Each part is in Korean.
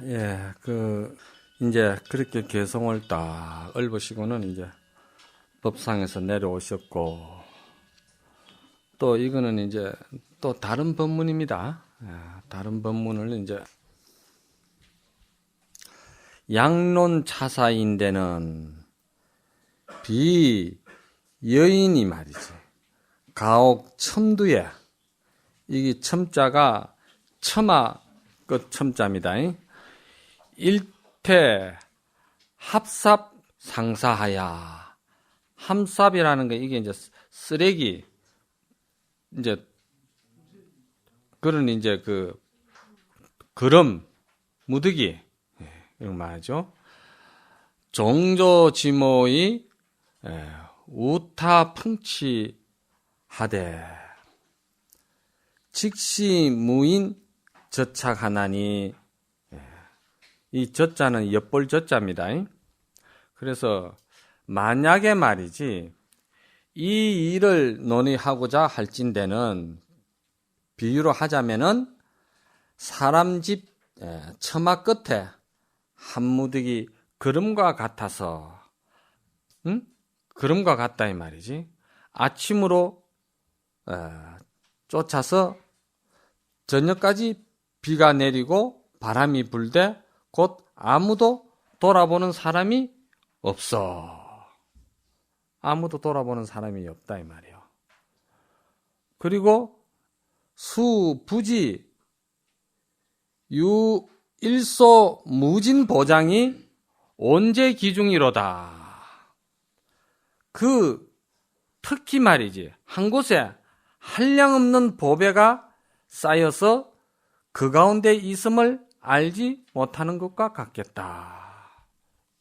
예, 이제 그렇게 개성을 딱 읊으시고는 이제 법상에서 내려오셨고, 또 이거는 이제 또 다른 법문입니다. 예, 다른 법문을 이제 양론 차사인데는 비여인이 말이지. 가옥 첨두에, 이게 첨자가 첨아 끝 첨자입니다. 일태 합삽 상사하야. 함삽이라는 게 이게 이제 쓰레기, 이제 그런 이제 그름, 무더기 이런 말이죠. 종조지모의 우타 풍치하되 직시무인 저착하나니, 이 저자는 엿볼 저자입니다. 그래서 만약에 말이지 이 일을 논의하고자 할진대는 비유로 하자면은 사람 집 처마 끝에 한 무더기 그름과 같아서, 그름과 같다 이 말이지. 아침으로 쫓아서 저녁까지 비가 내리고 바람이 불되 곧 아무도 돌아보는 사람이 없어. 아무도 돌아보는 사람이 없다 이 말이에요. 그리고 수부지 유일소 무진 보장이 온제 기중이로다. 특히 말이지 한 곳에 한량없는 보배가 쌓여서 그 가운데 있음을 알지 못하는 것과 같겠다.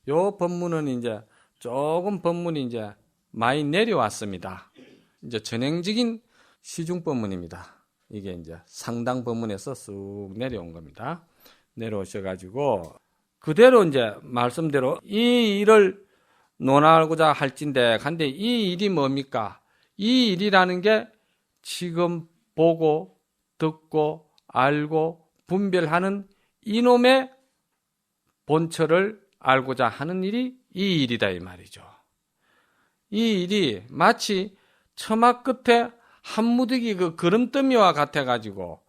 요 법문은 이제 조금 법문이 이제 많이 내려왔습니다. 이제 전행적인 시중 법문입니다. 이게 이제 상당 법문에서 쑥 내려온 겁니다. 내려오셔가지고 그대로 이제 말씀대로 이 일을 논하고자 할진데, 근데 이 일이 뭡니까? 이 일이라는 게 지금 보고 듣고 알고 분별하는 이놈의 본처를 알고자 하는 일이 이 일이다 이 말이죠. 이 일이 마치 처마 끝에 한 무더기 그름더미와 같아가지고,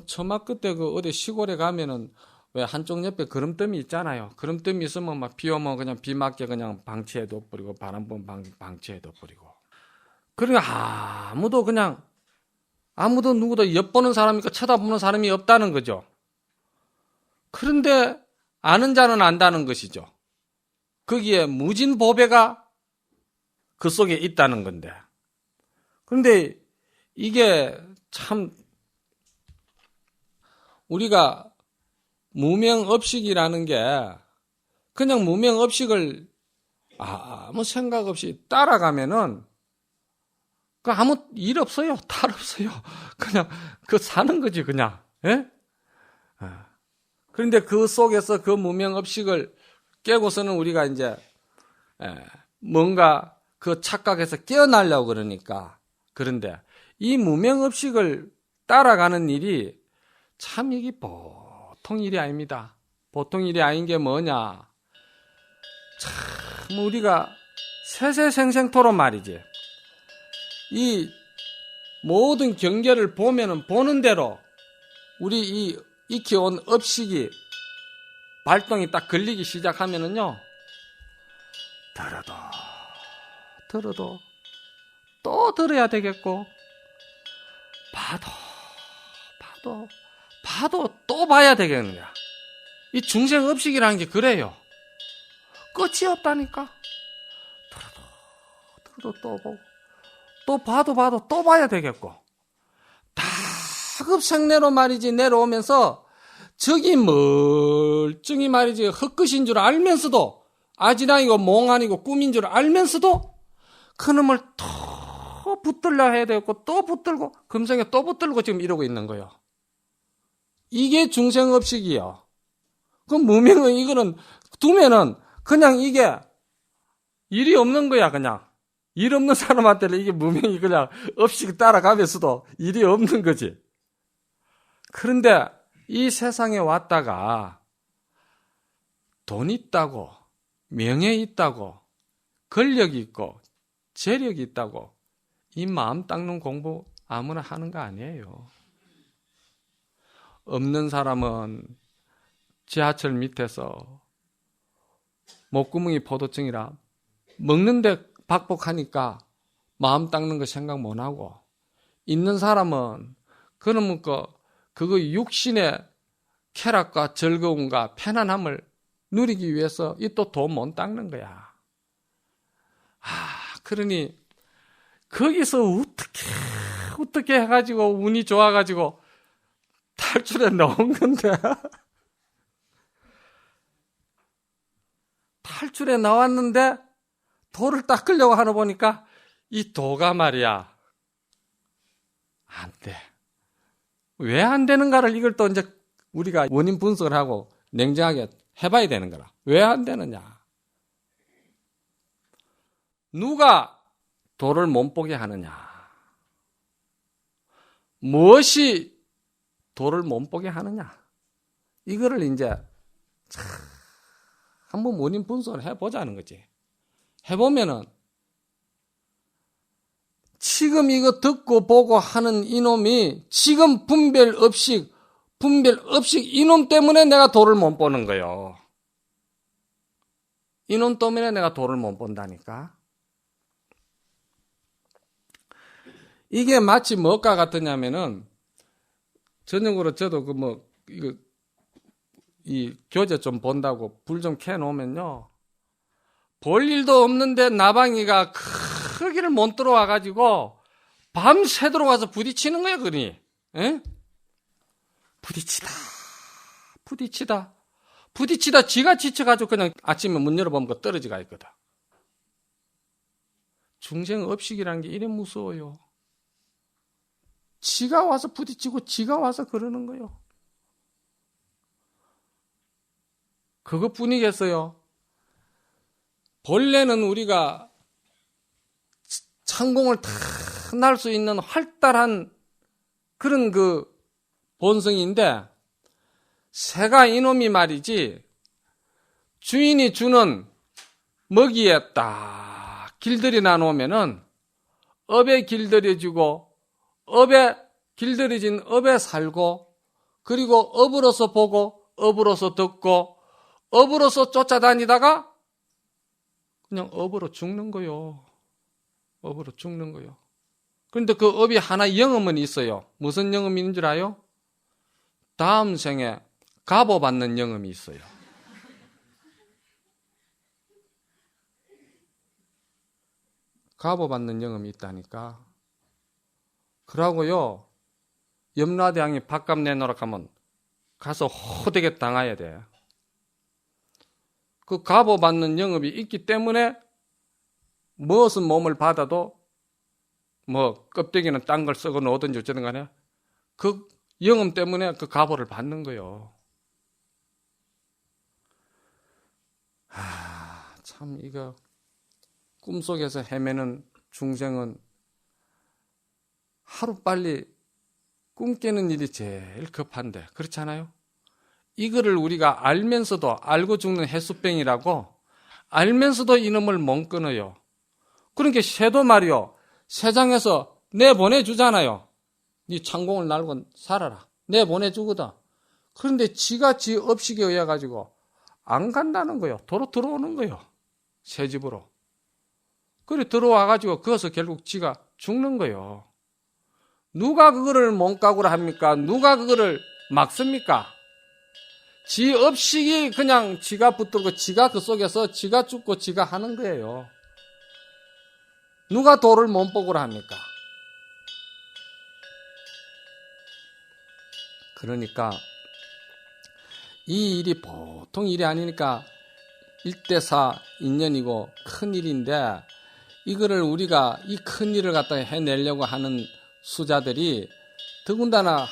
처마 끝에 어디 시골에 가면은 왜 한쪽 옆에 그름더미 있잖아요. 그름더미 있으면 막 비 오면 그냥 비 맞게 그냥 방치해둬 버리고, 바람 부면 방치해둬 버리고. 그러니까 아무도 누구도 엿보는 사람이 있고 쳐다보는 사람이 없다는 거죠. 그런데 아는 자는 안다는 것이죠. 거기에 무진 보배가 그 속에 있다는 건데. 그런데 이게 참 우리가 무명업식이라는 게 그냥 무명업식을 아무 생각 없이 따라가면은 아무 일 없어요. 탈 없어요. 그냥 사는 거지 그냥. 예? 그런데 그 속에서 그 무명업식을 깨고서는 우리가 이제 뭔가 그 착각에서 깨어나려고 그러니까. 그런데 이 무명업식을 따라가는 일이 참 이게 보통 일이 아닙니다. 보통 일이 아닌 게 뭐냐. 참 우리가 세세생생토록 말이지. 이 모든 경계를 보면은 보는 대로 우리 이 익혀온 업식이 발동이 딱 걸리기 시작하면은요, 들어도 또 들어야 되겠고, 봐도 또 봐야 되겠는 거야. 이 중생 업식이라는 게 그래요. 끝이 없다니까. 들어도 또 보고, 또 봐도 또 봐야 되겠고, 다급생내로 말이지 내려오면서 저기 멀쩡히 말이지 헛것인 줄 알면서도, 아지랑이고 몽환이고 꿈인 줄 알면서도 그놈을 또 붙들려 해야 되겠고, 또 붙들고 금생에 또 붙들고 지금 이러고 있는 거예요. 이게 중생업식이요. 그 무명은 이거는 두면은 그냥 이게 일이 없는 거야. 그냥 일 없는 사람한테는 이게 무명이 그냥 업식 따라가면서도 일이 없는 거지. 그런데 이 세상에 왔다가 돈 있다고, 명예 있다고, 권력이 있고, 재력이 있다고 이 마음 닦는 공부 아무나 하는 거 아니에요. 없는 사람은 지하철 밑에서 목구멍이 포도청이라 먹는데 박복하니까 마음 닦는 거 생각 못 하고, 있는 사람은 그러면 그거 육신의 쾌락과 즐거움과 편안함을 누리기 위해서 이 또 돈 못 닦는 거야. 그러니 거기서 어떻게 해가지고 운이 좋아가지고 탈출해 나온 건데 탈출해 나왔는데 도를 닦으려고 하나 보니까 이 도가 말이야 안 돼. 왜 안 되는가를 이걸 또 이제 우리가 원인 분석을 하고 냉정하게 해봐야 되는 거라. 왜 안 되느냐? 누가 도를 못 보게 하느냐? 무엇이 도를 못 보게 하느냐? 이거를 이제 한번 원인 분석을 해보자는 거지. 해보면은 지금 이거 듣고 보고 하는 이놈이 지금 분별 없이 이놈 때문에 내가 도를 못 보는 거예요. 이놈 때문에 내가 도를 못 본다니까. 이게 마치 뭐가 같으냐면은 저녁으로 저도 이 교재 좀 본다고 불 좀 켜놓으면요. 볼 일도 없는데 나방이가 크기를 못 들어와가지고 밤새도록 와서 부딪히는 거예요, 그니. 에? 부딪히다 지가 지쳐가지고 그냥 아침에 문 열어보면 떨어지가 있거든. 중생 업식이라는 게 이래 무서워요. 지가 와서 부딪히고 지가 와서 그러는 거예요. 그것뿐이겠어요. 본래는 우리가 창공을 다 날 수 있는 활달한 그런 본성인데 새가 이놈이 말이지 주인이 주는 먹이에 딱 길들여 놓으면은 업에 길들여지고 업에 길들여진 업에 살고 그리고 업으로서 보고 업으로서 듣고 업으로서 쫓아다니다가 그냥 업으로 죽는 거요. 업으로 죽는 거요. 그런데 그 업이 하나 영음은 있어요. 무슨 영음이 있는 줄 아요? 다음 생에 갑오 받는 영음이 있어요. 갑오 받는 영음이 있다니까. 그러고요. 염라대왕이 밥값 내놓으라 하면 가서 호되게 당해야 돼. 그 갑오 받는 영업이 있기 때문에 무엇은 몸을 받아도 껍데기는 딴 걸 썩어 놓든지 어쩌든 간에 그 영업 때문에 그 갑오를 받는 거예요. 참 이거 꿈속에서 헤매는 중생은 하루빨리 꿈 깨는 일이 제일 급한데 그렇잖아요? 이거를 우리가 알면서도 알고 죽는 해수병이라고 알면서도 이놈을 못 끊어요. 그러니까 새도 말이요. 세상에서 내보내주잖아요. 네 창공을 날고 살아라. 내보내주거든. 그런데 지가 지 업식에 의해 가지고 안 간다는 거요. 도로 들어오는 거요. 새 집으로. 그래 들어와 가지고 거기서 결국 지가 죽는 거요. 누가 그거를 몸가구라 합니까? 누가 그거를 막습니까? 지 업식이 그냥 지가 붙들고 지가 그 속에서 지가 죽고 지가 하는 거예요. 누가 도를 몸보고라 합니까? 그러니까 이 일이 보통 일이 아니니까 1대4 인연이고 큰 일인데 이거를 우리가 이 큰 일을 갖다가 해내려고 하는 수자들이 더군다나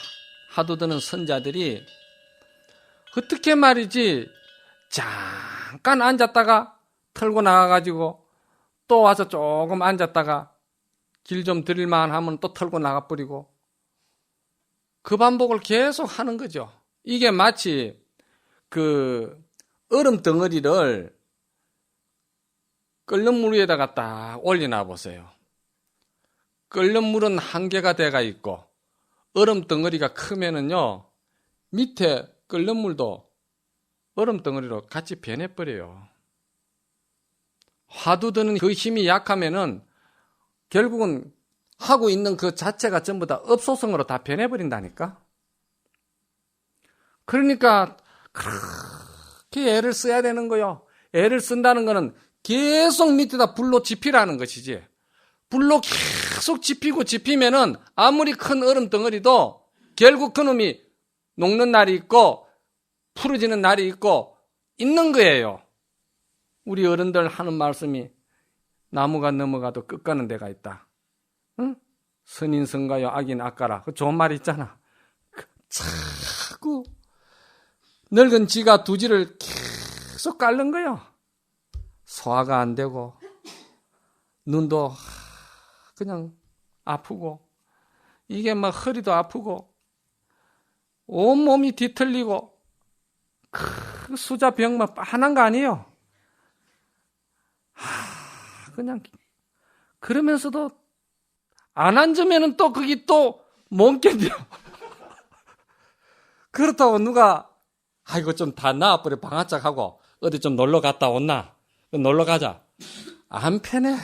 하도 드는 선자들이 어떻게 말이지 잠깐 앉았다가 털고 나가가지고 또 와서 조금 앉았다가 길 좀 들일만 하면 또 털고 나가버리고 그 반복을 계속 하는 거죠. 이게 마치 얼음 덩어리를 끓는 물 위에다가 딱 올려놔 보세요. 끓는 물은 한계가 돼가 있고 얼음 덩어리가 크면은요 밑에 끓는 물도 얼음 덩어리로 같이 변해버려요. 화두 드는 그 힘이 약하면은 결국은 하고 있는 그 자체가 전부 다 읍소성으로 다 변해버린다니까. 그러니까 그렇게 애를 써야 되는 거요. 애를 쓴다는 거는 계속 밑에다 불로 지피라는 것이지. 불로 계속 지피면은 아무리 큰 얼음 덩어리도 결국 그놈이 녹는 날이 있고 풀어지는 날이 있고 있는 거예요. 우리 어른들 하는 말씀이 나무가 넘어가도 끝가는 데가 있다. 응? 선인 선가요 악인 악가라. 그 좋은 말 있잖아. 자꾸 늙은 지가 두지를 계속 깔는 거요. 소화가 안 되고 눈도 그냥 아프고 이게 막 허리도 아프고 온몸이 뒤틀리고 그 수자병만 빤한 거 아니에요. 그냥 그러면서도 안 앉으면은 또 그게 또 못 견뎌. 그렇다고 누가 이거 좀 다 나와버려 방아짝하고 어디 좀 놀러 갔다 온나? 놀러 가자. 안 편해.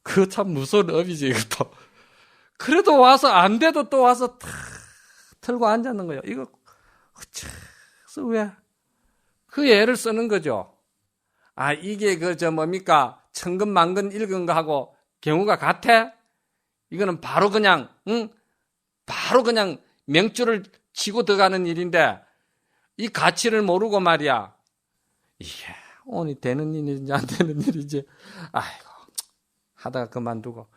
그거 참 무서운 업이지 이것도. 그래도 와서 안 돼도 또 와서 탁 틀고 앉았는 거예요. 이거 어째서 왜? 그 애를 쓰는 거죠. 이게 뭡니까? 천근만근 읽은 거하고 경우가 같아? 이거는 바로 그냥, 바로 그냥 명줄을 치고 들어가는 일인데, 이 가치를 모르고 말이야. 이게 오늘 되는 일인지 안 되는 일인지, 아이고, 하다가 그만두고.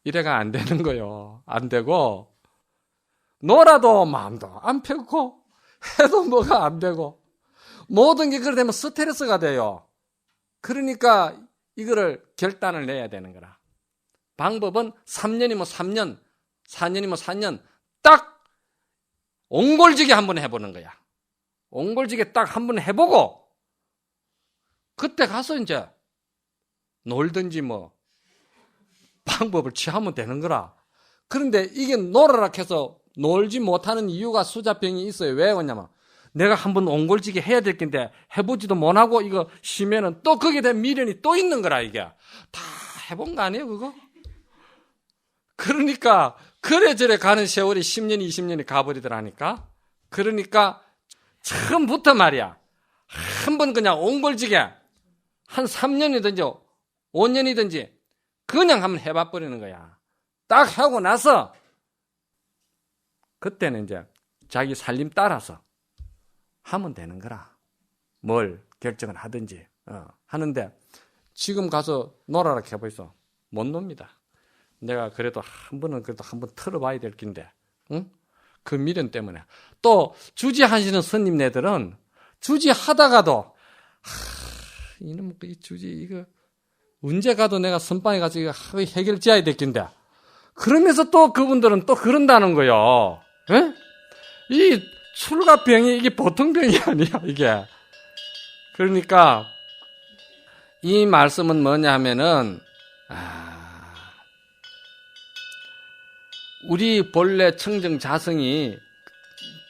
이래가 안 되는 거요. 안 되고, 놀아도 마음도 안 펴고, 해도 뭐가 안 되고, 모든 게 그래 되면 스트레스가 돼요. 그러니까 이거를 결단을 내야 되는 거라. 방법은 3년이면 3년, 4년이면 4년 딱 옹골지게 한번 해보는 거야. 옹골지게 딱 한번 해보고 그때 가서 이제 놀든지 뭐 방법을 취하면 되는 거라. 그런데 이게 놀아라 해서 놀지 못하는 이유가 수자병이 있어요. 왜 그러냐면 내가 한번 옹골지게 해야 될 텐데 해보지도 못하고 이거 쉬면은 또 거기에 대한 미련이 또 있는 거라. 이게 다 해본 거 아니에요 그거? 그러니까 그래저래 가는 세월이 10년 20년이 가버리더라니까. 그러니까 처음부터 말이야 한번 그냥 옹골지게 한 3년이든지 5년이든지 그냥 한번 해봐 버리는 거야. 딱 하고 나서 그때는 이제 자기 살림 따라서 하면 되는 거라. 뭘 결정을 하든지 하는데 지금 가서 놀아라 해보이소. 못 놉니다. 내가 그래도 한 번은 털어봐야 될 낀데, 응? 그 미련 때문에. 또 주지하시는 스님네들은 주지하다가도 이놈 이 주지 이거 언제 가도 내가 선방에 가서 이거 해결 지어야 될 낀데. 그러면서 또 그분들은 또 그런다는 거요. 에? 이 출가병이 이게 보통 병이 아니야 이게. 그러니까 이 말씀은 뭐냐 하면은 우리 본래 청정자성이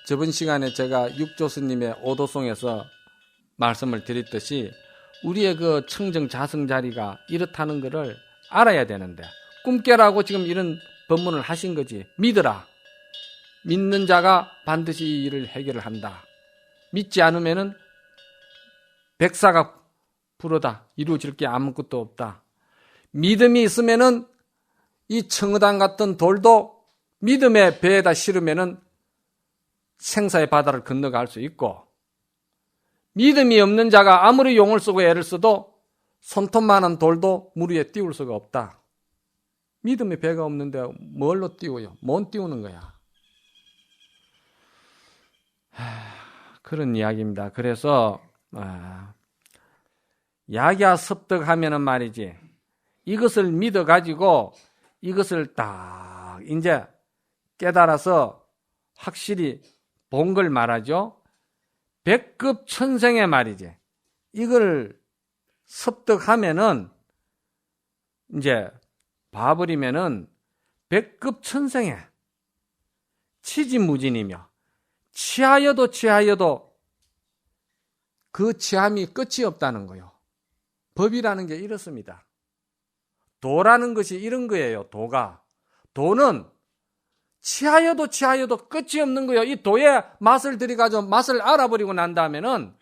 저번 시간에 제가 육조스님의 오도송에서 말씀을 드렸듯이 우리의 그 청정자성 자리가 이렇다는 것을 알아야 되는데 꿈깨라고 지금 이런 법문을 하신 거지. 믿으라. 믿는 자가 반드시 이 일을 해결을 한다. 믿지 않으면은 백사가 불어다. 이루어질 게 아무것도 없다. 믿음이 있으면은 이 청어당 같은 돌도 믿음의 배에다 실으면은 생사의 바다를 건너갈 수 있고, 믿음이 없는 자가 아무리 용을 쓰고 애를 써도 손톱만한 돌도 물 위에 띄울 수가 없다. 믿음의 배가 없는데 뭘로 띄워요? 못 띄우는 거야. 그런 이야기입니다. 그래서 약야 섭득하면은 말이지, 이것을 믿어가지고 이것을 딱 이제 깨달아서 확실히 본 걸 말하죠. 백급 천생의 말이지. 이걸 섭득하면은 이제 봐버리면은 백급 천생에 치지무진이며 취하여도 그 취함이 끝이 없다는 거요. 법이라는 게 이렇습니다. 도라는 것이 이런 거예요. 도는 취하여도 끝이 없는 거예요. 이 도에 맛을 들여가지고 맛을 알아버리고 난 다음에는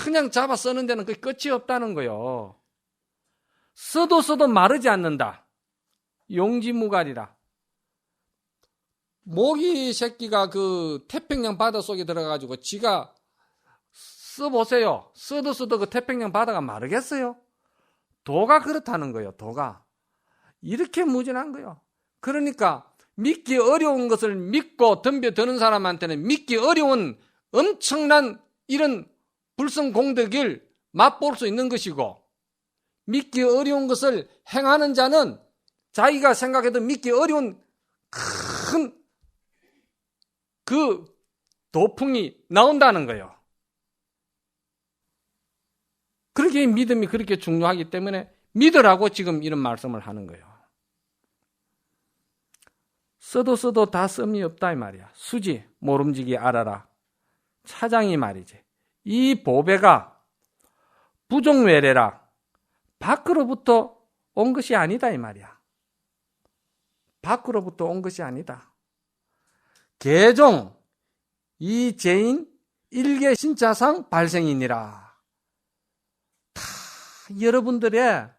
그냥 잡아 쓰는 데는 그 끝이 없다는 거예요. 써도 마르지 않는다. 용지무갈이라. 모기 새끼가 그 태평양 바다 속에 들어가가지고 지가 써보세요. 써도 그 태평양 바다가 마르겠어요? 도가 그렇다는 거예요. 도가. 이렇게 무진한 거예요. 그러니까 믿기 어려운 것을 믿고 덤벼드는 사람한테는 믿기 어려운 엄청난 이런 불성공덕을 맛볼 수 있는 것이고, 믿기 어려운 것을 행하는 자는 자기가 생각해도 믿기 어려운 큰 그 도풍이 나온다는 거예요. 그렇게 믿음이 그렇게 중요하기 때문에 믿으라고 지금 이런 말씀을 하는 거예요. 써도 다 씀이 없다 이 말이야. 수지 모름지기 알아라. 차장이 말이지. 이 보배가 부종외래라. 밖으로부터 온 것이 아니다 이 말이야. 밖으로부터 온 것이 아니다. 개종 이 죄인 일개 신자상 발생이니라. 다 여러분들의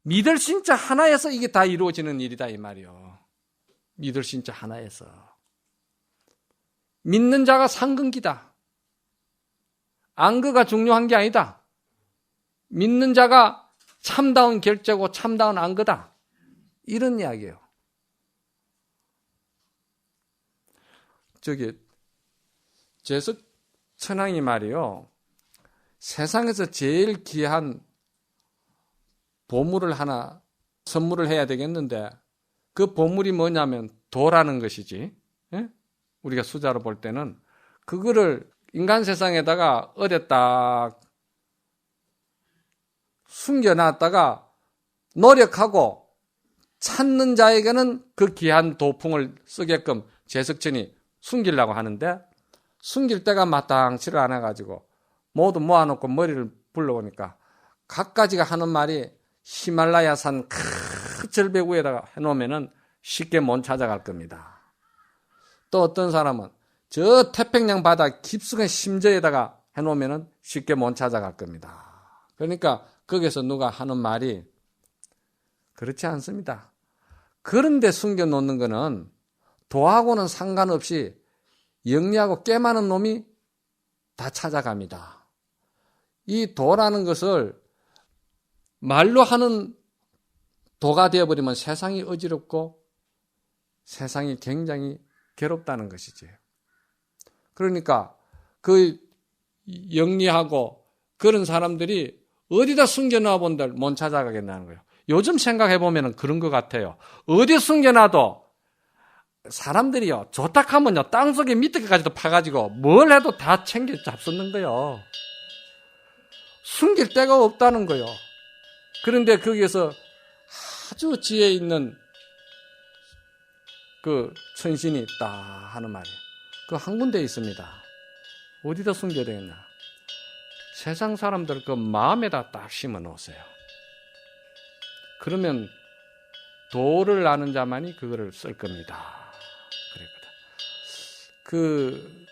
믿을 신자 하나에서 이게 다 이루어지는 일이다 이 말이요. 믿을 신자 하나에서. 믿는 자가 상근기다. 안거가 중요한 게 아니다. 믿는 자가 참다운 결제고 참다운 안거다. 이런 이야기예요. 제석 천왕이 말이요. 세상에서 제일 귀한 보물을 하나 선물을 해야 되겠는데 그 보물이 뭐냐면 도라는 것이지. 예? 우리가 숫자로 볼 때는 그거를 인간 세상에다가 어디 딱 숨겨놨다가 노력하고 찾는 자에게는 그 귀한 도풍을 쓰게끔 제석천이 숨기려고 하는데 숨길 때가 마땅치를 않아가지고 모두 모아놓고 머리를 불러오니까 각가지가 하는 말이 히말라야산 큰 절벽 위에다가 해놓으면은 쉽게 못 찾아갈 겁니다. 또 어떤 사람은 저 태평양 바다 깊숙한 심저에다가 해놓으면은 쉽게 못 찾아갈 겁니다. 그러니까 거기서 누가 하는 말이 그렇지 않습니다. 그런데 숨겨놓는 거는 도하고는 상관없이 영리하고 꽤 많은 놈이 다 찾아갑니다. 이 도라는 것을 말로 하는 도가 되어버리면 세상이 어지럽고 세상이 굉장히 괴롭다는 것이지. 그러니까 그 영리하고 그런 사람들이 어디다 숨겨놔 본들 못 찾아가겠다는 거예요. 요즘 생각해보면 그런 것 같아요. 어디 숨겨놔도 사람들이요, 좋다 하면요, 땅속에 밑에까지도 파가지고 뭘 해도 다 챙겨 잡수는 거예요. 숨길 데가 없다는 거예요. 그런데 거기에서 아주 지혜 있는 그 천신이 있다 하는 말이에요. 그 한 군데 있습니다. 어디다 숨겨야 되겠나? 세상 사람들 그 마음에다 딱 심어 놓으세요. 그러면 도를 아는 자만이 그거를 쓸 겁니다. 그랬거든. 그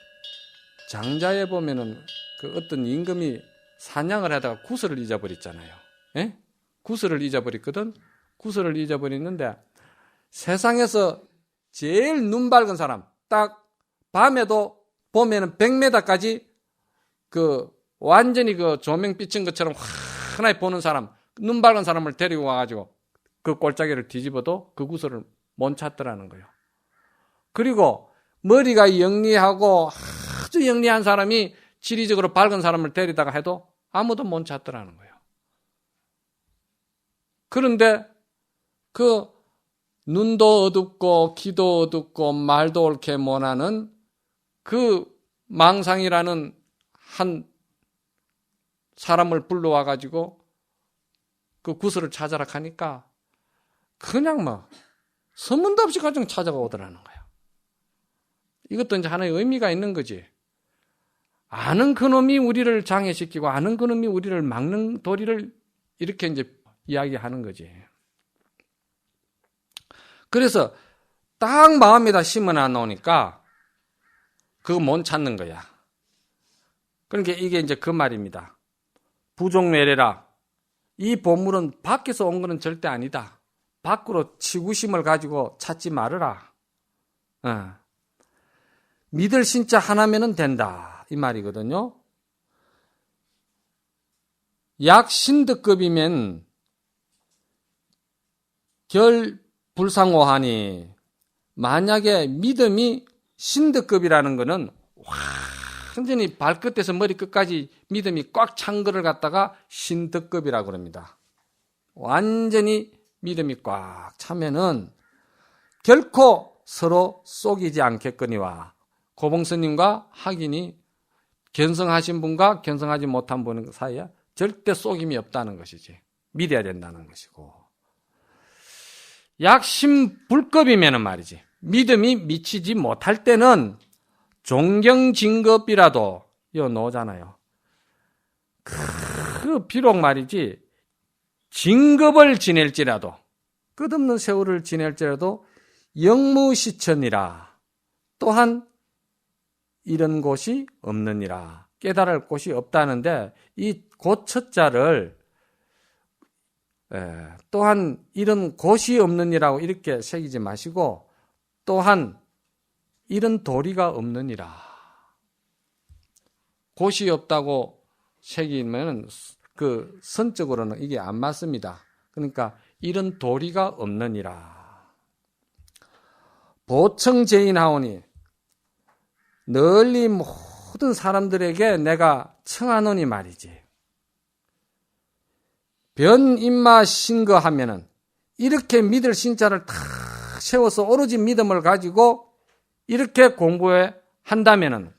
장자에 보면은 그 어떤 임금이 사냥을 하다가 구슬을 잊어버렸잖아요. 예? 구슬을 잊어버렸거든. 구슬을 잊어버렸는데 세상에서 제일 눈 밝은 사람, 딱 밤에도 보면은 100m까지 그 완전히 그 조명 비친 것처럼 환하게 보는 사람, 눈 밝은 사람을 데리고 와가지고 그 골짜기를 뒤집어도 그 구슬을 못 찾더라는 거예요. 그리고 머리가 영리하고 아주 영리한 사람이 지리적으로 밝은 사람을 데리다가 해도 아무도 못 찾더라는 거예요. 그런데 그 눈도 어둡고 귀도 어둡고 말도 옳게 못하는 그 망상이라는 한 사람을 불러와 가지고 그 구슬을 찾아라 하니까 그냥 뭐 소문도 없이 가정 찾아가 오더라는 거예요. 이것도 이제 하나의 의미가 있는 거지. 아는 그놈이 우리를 장애시키고 아는 그놈이 우리를 막는 도리를 이렇게 이제 이야기하는 거지. 그래서 딱 마음에다 심어놔 놓으니까 그거 못 찾는 거야. 그러니까 이게 이제 그 말입니다. 부종외래라. 이 보물은 밖에서 온 거는 절대 아니다. 밖으로 치구심을 가지고 찾지 말아라. 믿을 신자 하나면은 된다. 이 말이거든요. 약 신득급이면 결 불상호하니, 만약에 믿음이 신득급이라는 거는 완전히 발끝에서 머리끝까지 믿음이 꽉 찬 거를 갖다가 신득급이라고 그럽니다. 완전히 믿음이 꽉 차면은 결코 서로 속이지 않겠거니와, 고봉스님과 학인이 견성하신 분과 견성하지 못한 분 사이에 절대 속임이 없다는 것이지. 믿어야 된다는 것이고. 약신불급이면은 말이지. 믿음이 미치지 못할 때는 존경징급이라도 이거 놓잖아요. 그 비록 말이지 징급을 지낼지라도, 끝없는 세월을 지낼지라도 영무시천이라. 또한 이런 곳이 없느니라. 깨달을 곳이 없다는데 이 고처자를 또한 이런 곳이 없느니라고 이렇게 새기지 마시고, 또한 이런 도리가 없느니라. 곳이 없다고 새기면 그 선적으로는 이게 안 맞습니다. 그러니까 이런 도리가 없느니라. 보청제인하오니, 널리 모든 사람들에게 내가 청하노니 말이지. 변인마 신거하면은, 이렇게 믿을 신자를 탁 세워서 오로지 믿음을 가지고 이렇게 공부해 한다면은,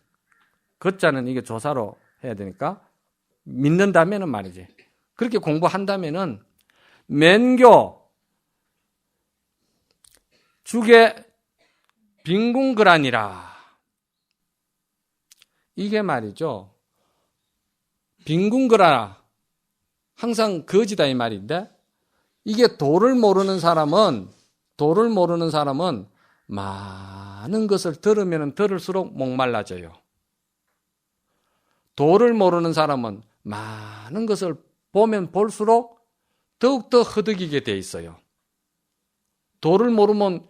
걷자는 이게 조사로 해야 되니까 믿는다면은 말이지. 그렇게 공부한다면은 맨교 죽에 빈궁거라니라. 이게 말이죠. 빈궁거라. 항상 거지다 이 말인데, 이게 도를 모르는 사람은 많은 것을 들으면 들을수록 목말라져요. 도를 모르는 사람은 많은 것을 보면 볼수록 더욱더 허덕이게 돼 있어요. 도를 모르면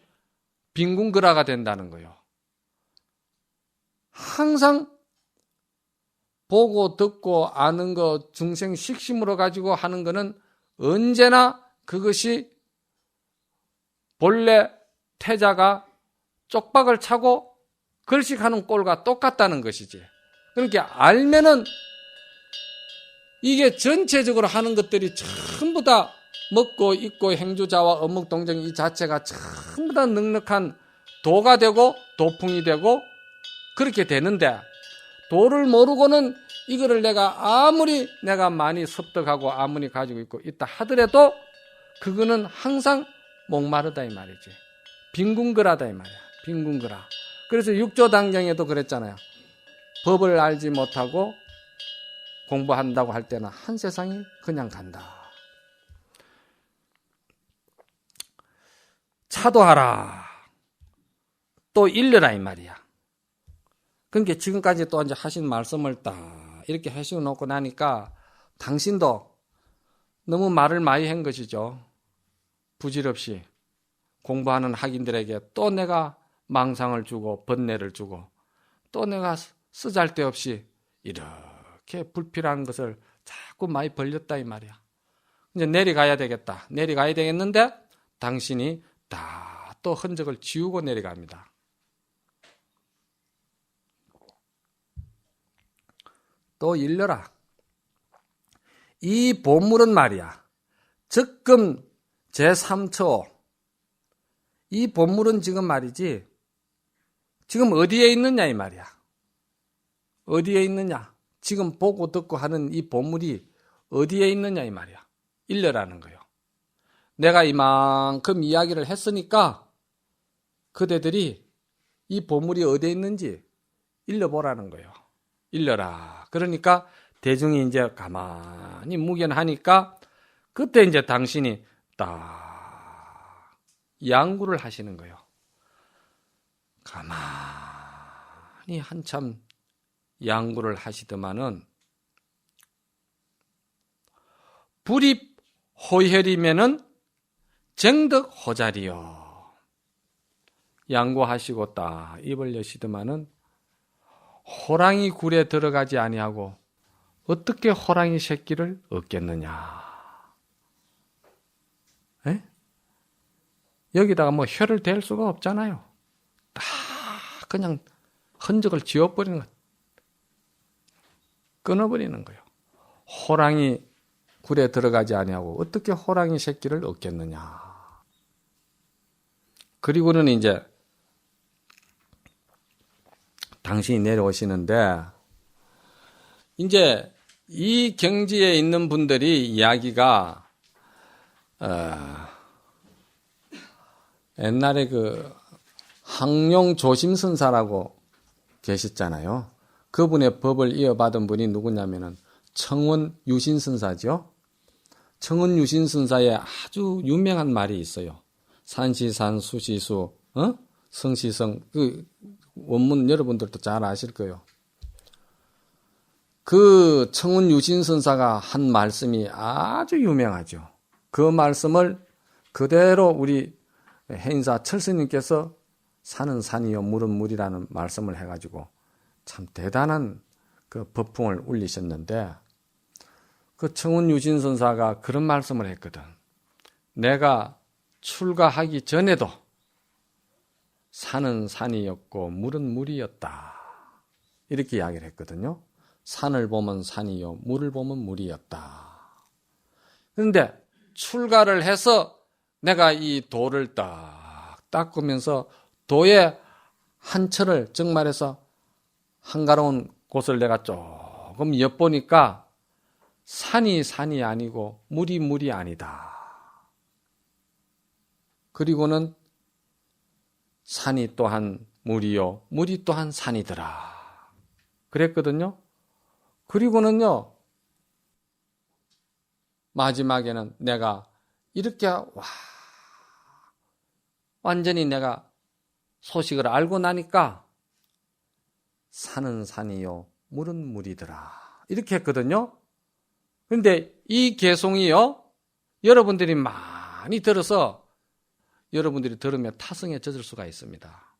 빈궁거라가 된다는 거예요. 항상 보고 듣고 아는 거 중생 식심으로 가지고 하는 거는 언제나 그것이 본래 태자가 쪽박을 차고 걸식하는 꼴과 똑같다는 것이지. 그러니까 알면은 이게 전체적으로 하는 것들이 전부 다 먹고 입고 행주자와 어묵동정 이 자체가 전부 다 넉넉한 도가 되고 도풍이 되고 그렇게 되는데, 도를 모르고는 이거를 내가 많이 습득하고 아무리 가지고 있다 하더라도 그거는 항상 목마르다 이 말이지. 빈궁거라다 이 말이야. 빈궁거라. 그래서 육조당경에도 그랬잖아요. 법을 알지 못하고 공부한다고 할 때는 한 세상이 그냥 간다. 차도하라. 또 일러라 이 말이야. 그러니까 지금까지 또 이제 하신 말씀을 딱 이렇게 하시고 놓고 나니까 당신도 너무 말을 많이 한 것이죠. 부질없이 공부하는 학인들에게 또 내가 망상을 주고 번뇌를 주고 또 내가 쓰잘데없이 이렇게 불필요한 것을 자꾸 많이 벌렸다 이 말이야. 이제 내려가야 되겠다. 내려가야 되겠는데 당신이 다 또 흔적을 지우고 내려갑니다. 또 일러라. 이 보물은 말이야. 적금 제3처. 이 보물은 지금 말이지. 지금 어디에 있느냐 이 말이야. 어디에 있느냐? 지금 보고 듣고 하는 이 보물이 어디에 있느냐 이 말이야. 일러라는 거예요. 내가 이만큼 이야기를 했으니까 그대들이 이 보물이 어디에 있는지 일러보라는 거예요. 일러라. 그러니까 대중이 이제 가만히 묵연하니까 그때 이제 당신이 딱 양구를 하시는 거예요. 가만히 한참 양구를 하시더만은 불입 호혈이면은 정득 호자리요. 양구하시고 딱 입을 여시더만은 호랑이 굴에 들어가지 아니하고 어떻게 호랑이 새끼를 얻겠느냐. 에? 여기다가 뭐 혀를 댈 수가 없잖아요. 딱 그냥 흔적을 지워버리는 것, 끊어버리는 거예요. 호랑이 굴에 들어가지 아니하고 어떻게 호랑이 새끼를 얻겠느냐. 그리고는 이제 당신이 내려오시는데 이제 이 경지에 있는 분들이 이야기가 옛날에 그 항룡 조심선사라고 계셨잖아요. 그분의 법을 이어받은 분이 누구냐면은 청원 유신선사죠. 청원 유신선사의 아주 유명한 말이 있어요. 산시산 수시수 성시성. 그 원문 여러분들도 잘 아실 거예요. 그 청운 유신선사가 한 말씀이 아주 유명하죠. 그 말씀을 그대로 우리 해인사 철스님께서 산은 산이요 물은 물이라는 말씀을 해가지고 참 대단한 그 법풍을 울리셨는데 그 청운 유신선사가 그런 말씀을 했거든. 내가 출가하기 전에도 산은 산이었고 물은 물이었다. 이렇게 이야기를 했거든요. 산을 보면 산이요 물을 보면 물이었다. 그런데 출가를 해서 내가 이 도를 딱 닦으면서 도의 한철을 즉 말해서 한가로운 곳을 내가 조금 엿보니까 산이 산이 아니고 물이 물이 아니다. 그리고는 산이 또한 물이요 물이 또한 산이더라. 그랬거든요. 그리고는요 마지막에는 내가 이렇게 완전히 내가 소식을 알고 나니까 산은 산이요 물은 물이더라. 이렇게 했거든요. 그런데 이 개송이요 여러분들이 많이 들어서 여러분들이 들으면 타성에 젖을 수가 있습니다.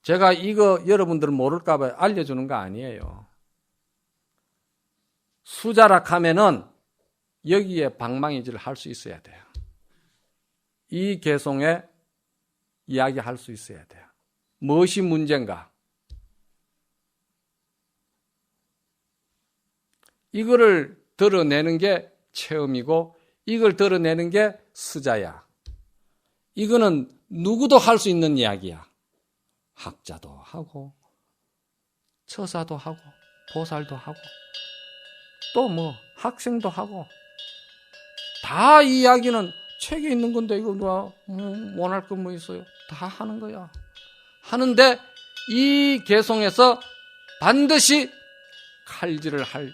제가 이거 여러분들 모를까 봐 알려주는 거 아니에요. 수자락하면은 여기에 방망이질을 할 수 있어야 돼요. 이 개송에 이야기할 수 있어야 돼요. 무엇이 문제인가? 이거를 드러내는 게 체험이고 이걸 드러내는 게 수자야. 이거는 누구도 할 수 있는 이야기야. 학자도 하고 처사도 하고 보살도 하고 또 뭐 학생도 하고 다 이 이야기는 책에 있는 건데 이거 누가 원할 거 뭐 있어요? 다 하는 거야. 하는데 이 개송에서 반드시 칼질을 할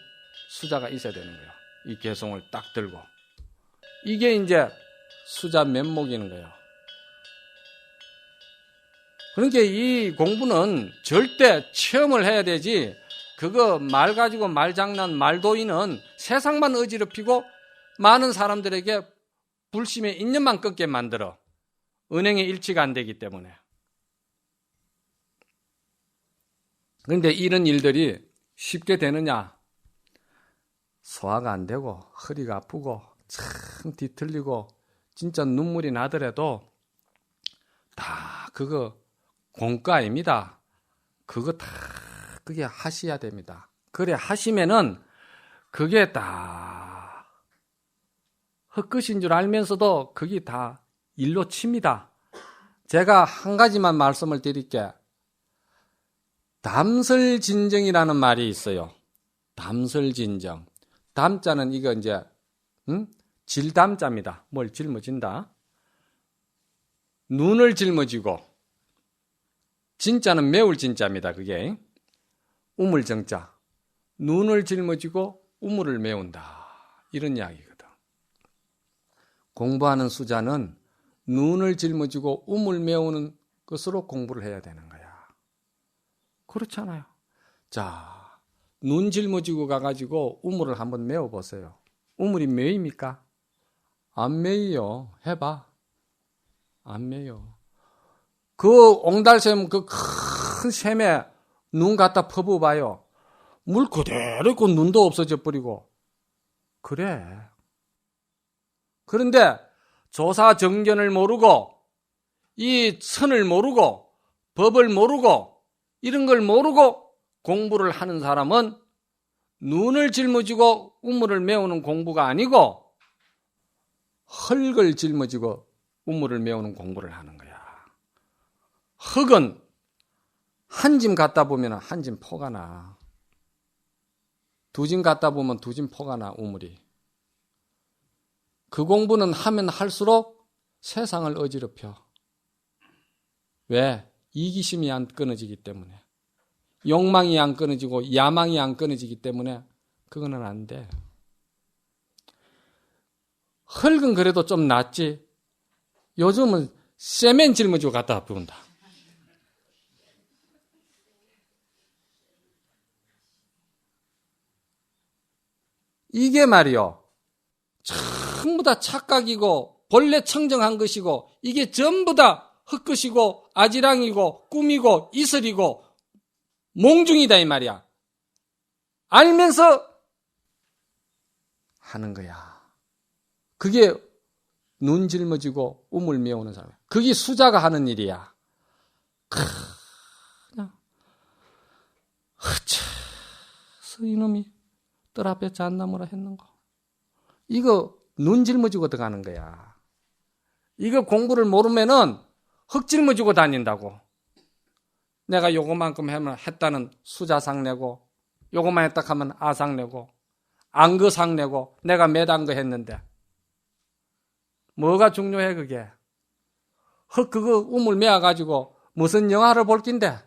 수자가 있어야 되는 거예요. 이 개송을 딱 들고. 이게 이제 수자 면목이는 거예요. 그러니까 이 공부는 절대 체험을 해야 되지 그거 말 가지고 말장난 말도이는 세상만 어지럽히고 많은 사람들에게 불심의 인연만 끊게 만들어. 은행에 일치가 안 되기 때문에. 그런데 이런 일들이 쉽게 되느냐? 소화가 안 되고 허리가 아프고 참 뒤틀리고 진짜 눈물이 나더라도 다 그거 공과입니다. 그거 다 그게 하셔야 됩니다. 그래 하시면은 그게 다 헛것인 줄 알면서도 그게 다 일로 칩니다. 제가 한 가지만 말씀을 드릴게. 담설진정이라는 말이 있어요. 담설진정. 담자는 이거 이제 질담자입니다. 뭘 짊어진다. 눈을 짊어지고, 진짜는 매울 진짜입니다. 그게 우물정자. 눈을 짊어지고 우물을 메운다. 이런 이야기거든. 공부하는 수자는 눈을 짊어지고 우물 메우는 것으로 공부를 해야 되는 거야. 그렇잖아요. 자, 눈 짊어지고 가가지고 우물을 한번 메워보세요. 우물이 메입니까? 안 메이요. 해봐. 안 메요. 그 옹달샘 그 큰 샘에 눈 갖다 퍼부어봐요. 물 그대로 있고 눈도 없어져 버리고. 그래. 그런데 조사정견을 모르고 이 선을 모르고 법을 모르고 이런 걸 모르고 공부를 하는 사람은 눈을 짊어지고 우물을 메우는 공부가 아니고 흙을 짊어지고 우물을 메우는 공부를 하는 거야. 흙은 한 짐 갖다 보면 한 짐 포가 나. 두 짐 갖다 보면 두 짐 포가 나, 우물이. 그 공부는 하면 할수록 세상을 어지럽혀. 왜? 이기심이 안 끊어지기 때문에. 욕망이 안 끊어지고 야망이 안 끊어지기 때문에 그거는 안 돼. 흙은 그래도 좀 낫지. 요즘은 세멘 짊어지고 갖다 부은다. 이게 말이요. 전부 다 착각이고 본래 청정한 것이고 이게 전부 다 흙것이고 아지랑이고 꿈이고 이슬이고 몽중이다 이 말이야. 알면서 하는 거야. 그게 눈 짊어지고 우물 메우는 사람. 그게 수자가 하는 일이야. 그냥 흐쳐서 이놈이 뜰 앞에 잣나무라 했는가. 이거 눈 짊어지고 들어가는 거야. 이거 공부를 모르면은 흙 짊어지고 다닌다고. 내가 요거만큼 하면 했다는 수자상 내고 요거만 했다 하면 아상 내고 안거상 내고 내가 몇 안 거 했는데 뭐가 중요해 그게. 흙 그거 우물 메어가지고 무슨 영화를 볼 낀데.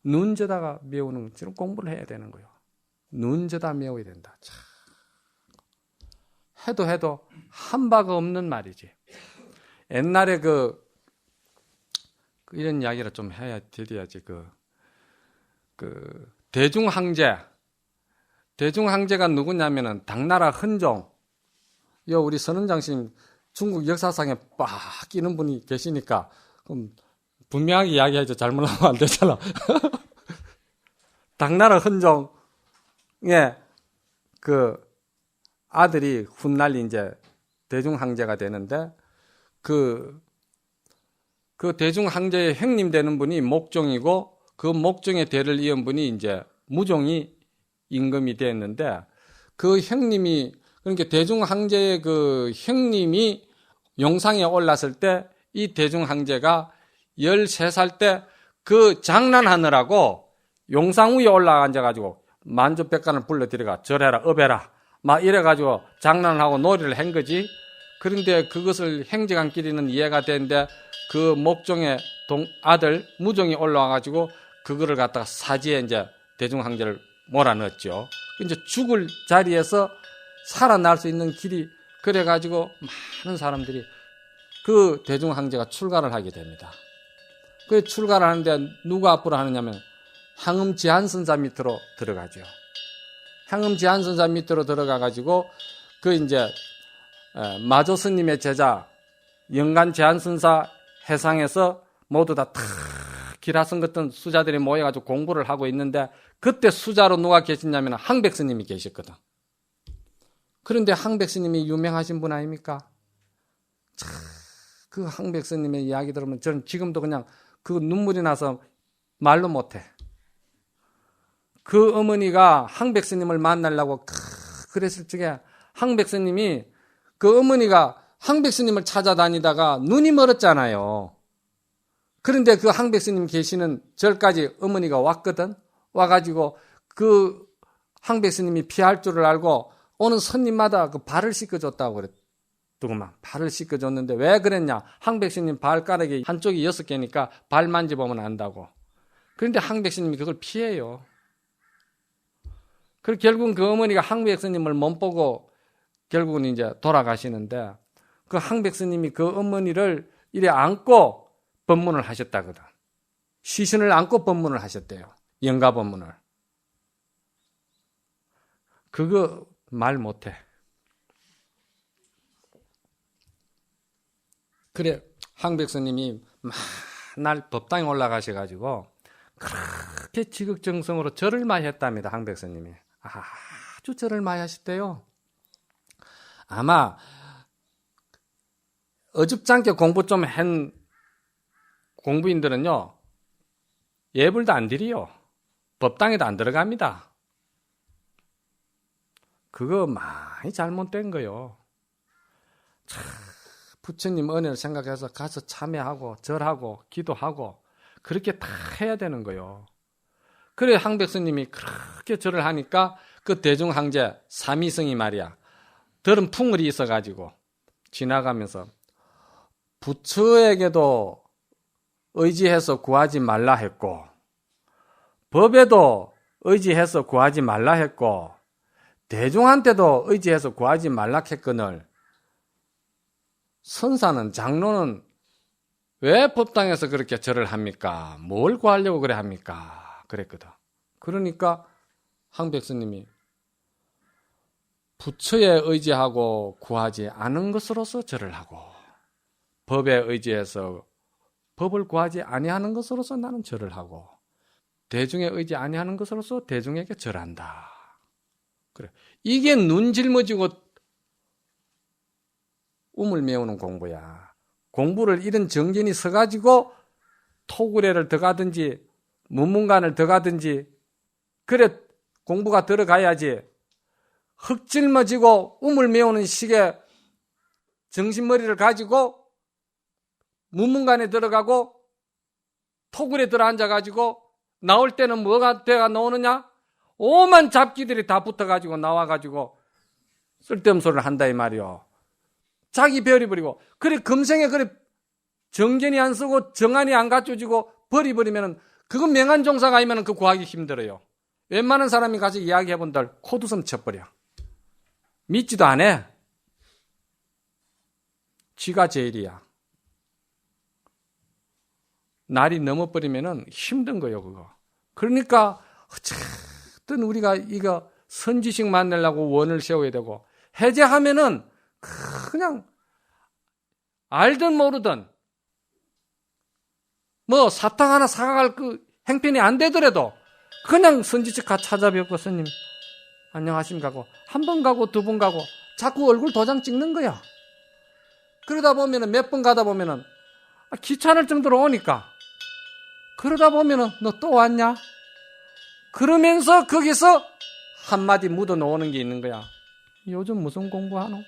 눈저다가 메우는 지금 공부를 해야 되는 거예요. 눈저다 메워야 된다. 참. 해도 한 바가 없는 말이지. 옛날에 이런 이야기를 좀 해야 드려야지. 대중항제가 누구냐면은 당나라 헌종. 우리 선원장님 중국 역사상에 빡 끼는 분이 계시니까 그럼 분명하게 이야기하죠. 잘못하면 안 되잖아. 당나라 헌종의 그 아들이 훗날 이제 대중항제가 되는데 그 대중항제의 형님 되는 분이 목종이고 그 목종의 대를 이은 분이 이제 무종이 임금이 됐는데 그 형님이 그러니까 대중항제의 그 형님이 용상에 올랐을 때 이 대중항제가 13살 때 그 장난하느라고 용상 위에 올라가 앉아가지고 만주백관을 불러들여가 절해라 업해라 막 이래가지고 장난하고 놀이를 한 거지. 그런데 그것을 행정한 길이는 이해가 되는데 그 목종의 아들 무종이 올라와가지고 그거를 갖다가 사지에 이제 대중항제를 몰아넣었죠. 이제 죽을 자리에서 살아날 수 있는 길이 그래가지고 많은 사람들이 그 대중항제가 출가를 하게 됩니다. 그 출가를 하는데 누가 앞으로 하느냐면 향음지한선사 밑으로 들어가죠. 향음지한선사 밑으로 들어가가지고 그 이제 마조 스님의 제자 영간제한선사 해상에서 모두 다 기라성 같은 수자들이 모여가지고 공부를 하고 있는데 그때 수자로 누가 계시냐면 항백스님이 계셨거든. 그런데 항백스님이 유명하신 분 아닙니까? 그 항백스님의 이야기 들으면 저는 지금도 그냥 그 눈물이 나서 말로 못해. 그 어머니가 항백스님을 만나려고 그랬을 적에 항백스님이 그 어머니가 항백스님을 찾아다니다가 눈이 멀었잖아요. 그런데 그 항백스님 계시는 절까지 어머니가 왔거든. 와가지고 그 항백스님이 피할 줄을 알고 오는 손님마다 그 발을 씻겨줬다고 그랬더구만. 발을 씻겨줬는데 왜 그랬냐? 항백스님 발가락이 한쪽이 6개니까 발 만져보면 안다고. 그런데 항백스님이 그걸 피해요. 그리고 결국은 그 어머니가 항백스님을 못 보고 결국은 이제 돌아가시는데 그 항백스님이 그 어머니를 이래 안고 법문을 하셨다거든. 시신을 안고 법문을 하셨대요. 영가 법문을. 그거 말 못해. 그래 항백스님이 맨날 법당에 올라가셔가지고 그렇게 지극정성으로 절을 많이 했답니다. 항백스님이. 아주 절을 많이 하셨대요. 아마 어줍잖게 공부 좀 한 공부인들은요, 예불도 안 드려요. 법당에도 안 들어갑니다. 그거 많이 잘못된 거요. 참, 부처님 은혜를 생각해서 가서 참여하고 절하고 기도하고 그렇게 다 해야 되는 거요. 그래 항백스님이 그렇게 절을 하니까 그 대중황제 삼위성이 말이야. 들은 풍을이 있어가지고 지나가면서 부처에게도 의지해서 구하지 말라 했고 법에도 의지해서 구하지 말라 했고 대중한테도 의지해서 구하지 말라 했거늘 선사는 장로는 왜 법당에서 그렇게 절을 합니까? 뭘 구하려고 그래 합니까? 그랬거든. 그러니까 항백스님이 부처에 의지하고 구하지 않은 것으로서 절을 하고 법에 의지해서 법을 구하지 아니하는 것으로서 나는 절을 하고 대중에 의지 아니하는 것으로서 대중에게 절한다. 그래. 이게 눈 짊어지고 우물 메우는 공부야. 공부를 이런 정견이 서가지고 토구레를 더 가든지 문문관을 더 가든지 그래 공부가 들어가야지. 흙 짊어지고 우물 메우는 식의 정신머리를 가지고 문문관에 들어가고 토굴에 들어앉아가지고 나올 때는 뭐가 돼가 나오느냐? 오만 잡기들이 다 붙어가지고 나와가지고 쓸데없는 소리를 한다 이 말이요. 자기 버려버리고 그래 금생에 그래 정견이 안 쓰고 정안이 안 갖춰지고 버려버리면은 그건 명안종사가 아니면 그 구하기 힘들어요. 웬만한 사람이 가서 이야기해본들 코두섬 쳐버려. 믿지도 안 해. 지가 제일이야. 날이 넘어버리면은 힘든 거예요, 그거. 그러니까, 어쨌든 우리가 이거 선지식 만들려고 원을 세워야 되고, 해제하면은 그냥 알든 모르든, 뭐 사탕 하나 사갈 그 행편이 안 되더라도, 그냥 선지식 가 찾아뵙고, 스님, 안녕하십니까 하고, 한 번 가고 두 번 가고, 자꾸 얼굴 도장 찍는 거야. 그러다 보면은 몇 번 가다 보면은, 귀찮을 정도로 오니까, 그러다 보면은 너 또 왔냐? 그러면서 거기서 한마디 묻어 놓는 게 있는 거야. 요즘 무슨 공부하노?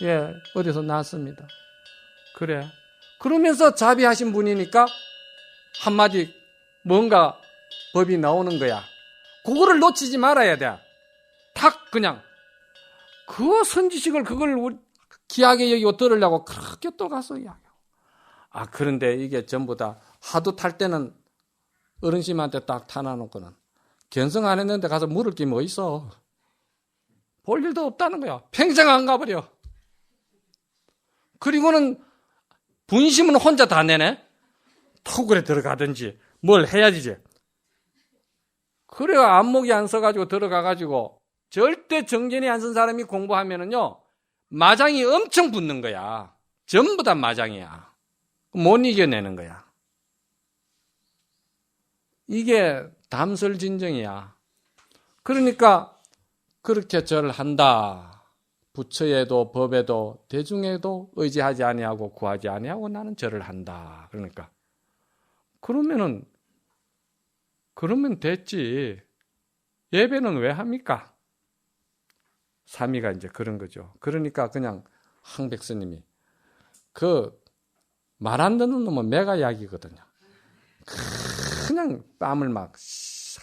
예, 어디서 났습니다. 그래. 그러면서 자비하신 분이니까 한마디 뭔가 법이 나오는 거야. 그거를 놓치지 말아야 돼. 탁 그냥 그 선지식을 그걸 귀하게 여기고 들으려고 그렇게 또 가서 이야기하고. 그런데 이게 전부 다 하도 탈 때는 어른심한테 딱 타놔놓고는 견성 안 했는데 가서 물을 게 뭐 있어. 볼 일도 없다는 거야. 평생 안 가버려. 그리고는 분심은 혼자 다 내네. 토굴에 들어가든지 뭘 해야지. 그래야 안목이 안 서가지고 들어가가지고 절대 정견이 안 쓴 사람이 공부하면은요 마장이 엄청 붙는 거야. 전부 다 마장이야. 못 이겨내는 거야. 이게 담설진정이야. 그러니까 그렇게 절을 한다. 부처에도 법에도 대중에도 의지하지 아니하고 구하지 아니하고 나는 절을 한다. 그러니까 그러면 됐지. 예배는 왜 합니까? 삼위가 이제 그런 거죠. 그러니까 그냥 항백스님이 그 말 안 듣는 놈은 매가 약이거든요. 그냥 뺨을 막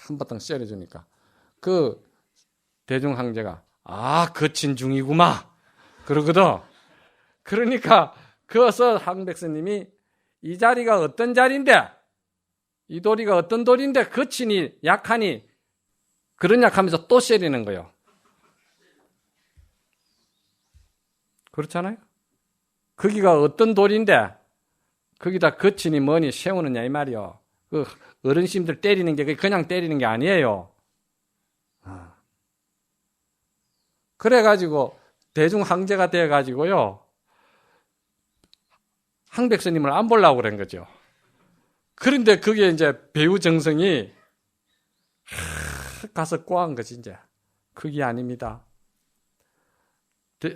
한바탕 째려주니까 그 대중 황제가 거친 중이구마 그러거든. 그러니까 그어서 황백스님이 이 자리가 어떤 자리인데, 이 도리가 어떤 도리인데 거치니 약하니 그러냐 하면서 또 째리는 거예요. 그렇잖아요. 거기가 어떤 돌인데 거기다 거치니 뭐니 세우느냐 이 말이요. 그 어른심들 때리는 게 그냥 때리는 게 아니에요. 그래가지고 대중 황제가 돼가지고요 황백스님을 안 보려고 그런 거죠. 그런데 그게 이제 배우 정성이 가서 꼬한 거지 이제. 그게 아닙니다.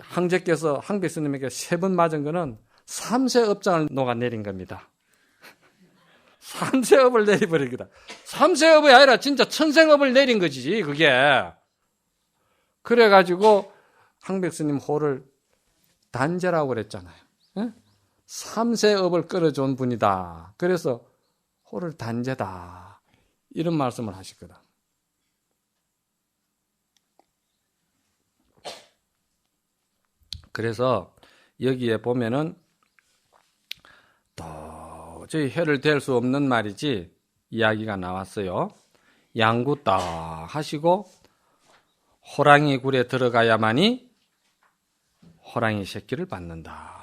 황제께서 황백스님에게 3번 맞은 거는 3세 업장을 녹아내린 겁니다. 3세 업을 내려버린 거다. 3세 업이 아니라 진짜 천생업을 내린 거지 그게. 그래가지고 황백스님 호를 단제라고 그랬잖아요. 3세 업을 끌어준 분이다. 그래서 호를 단제다. 이런 말씀을 하시거든. 그래서 여기에 보면은 도저히 혀를 댈 수 없는 말이지 이야기가 나왔어요. 양구 딱 하시고 호랑이 굴에 들어가야만이 호랑이 새끼를 받는다.